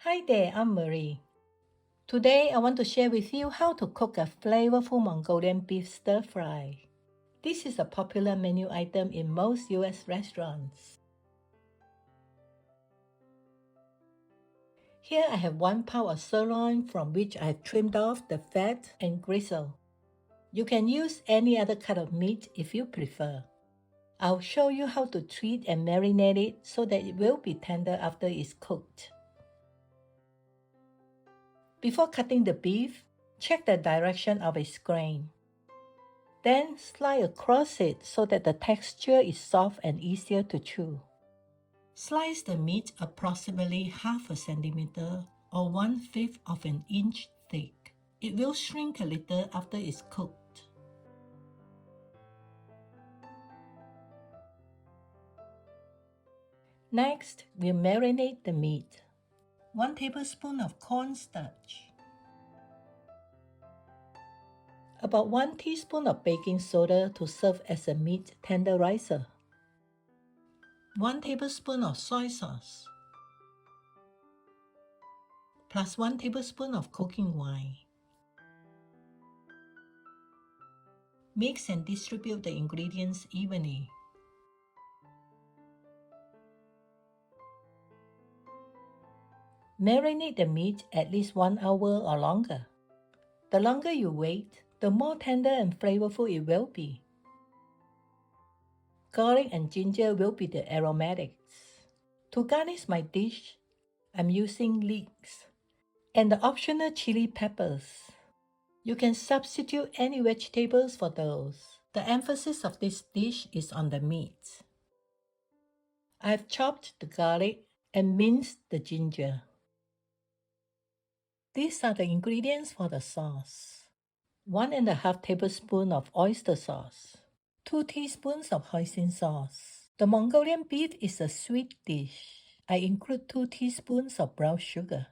Hi there, I'm Marie. Today I want to share with you how to cook a flavorful Mongolian beef stir fry. This is a popular menu item in most US restaurants. Here I have 1 pound of sirloin from which I have trimmed off the fat and gristle. You can use any other cut of meat if you prefer. I'll show you how to treat and marinate it so that it will be tender after it's cooked. Before cutting the beef, check the direction of its grain. Then slide across it so that the texture is soft and easier to chew. Slice the meat approximately half a centimeter or 1/5 of an inch thick. It will shrink a little after it's cooked. Next, we'll marinate the meat. 1 tablespoon of cornstarch. About 1 teaspoon of baking soda to serve as a meat tenderizer. 1 tablespoon of soy sauce, plus 1 tablespoon of cooking wine. Mix and distribute the ingredients evenly. Marinate the meat at least 1 hour or longer. The longer you wait, the more tender and flavorful it will be. Garlic and ginger will be the aromatics. To garnish my dish, I'm using leeks and the optional chili peppers. You can substitute any vegetables for those. The emphasis of this dish is on the meat. I've chopped the garlic and minced the ginger. These are the ingredients for the sauce. 1½ tablespoon of oyster sauce. 2 teaspoons of hoisin sauce. The Mongolian beef is a sweet dish. I include 2 teaspoons of brown sugar.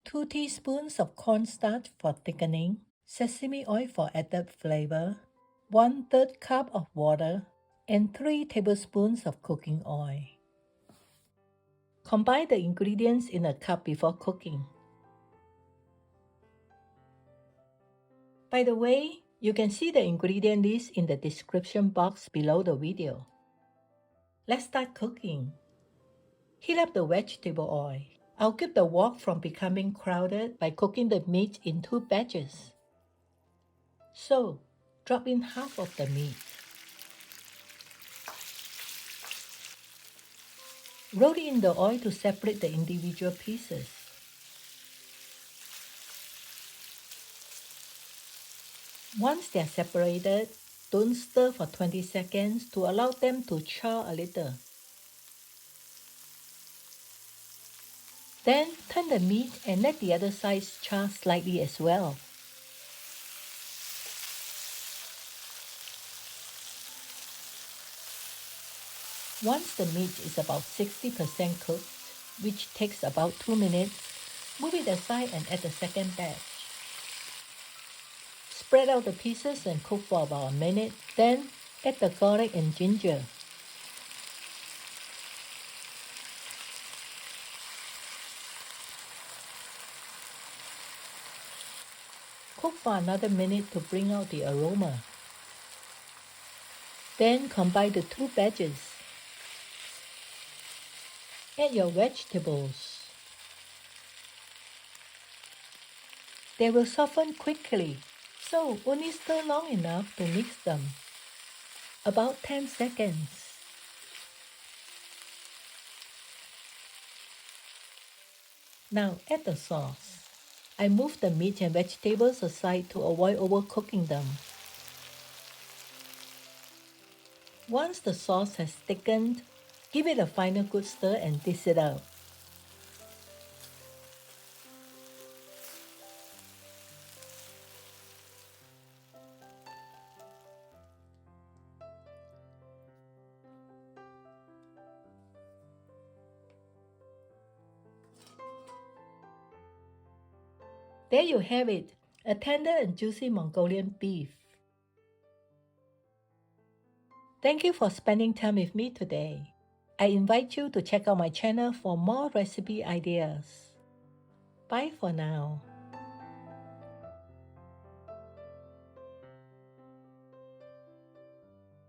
2 teaspoons of cornstarch for thickening. Sesame oil for added flavor. 1/3 cup of water. And 3 tablespoons of cooking oil. Combine the ingredients in a cup before cooking. By the way, you can see the ingredient list in the description box below the video. Let's start cooking. Heat up the vegetable oil. I'll keep the wok from becoming crowded by cooking the meat in 2 batches. So, drop in half of the meat. Roll it in the oil to separate the individual pieces. Once they are separated, don't stir for 20 seconds to allow them to char a little. Then turn the meat and let the other sides char slightly as well. Once the meat is about 60% cooked, which takes about 2 minutes, move it aside and add the second batch. Spread out the pieces and cook for about a minute, then add the garlic and ginger. Cook for another minute to bring out the aroma. Then combine the 2 batches. Add your vegetables. They will soften quickly, so only stir long enough to mix them. About 10 seconds. Now add the sauce. I move the meat and vegetables aside to avoid overcooking them. Once the sauce has thickened, give it a final good stir and dish it out. There you have it, a tender and juicy Mongolian beef. Thank you for spending time with me today. I invite you to check out my channel for more recipe ideas. Bye for now.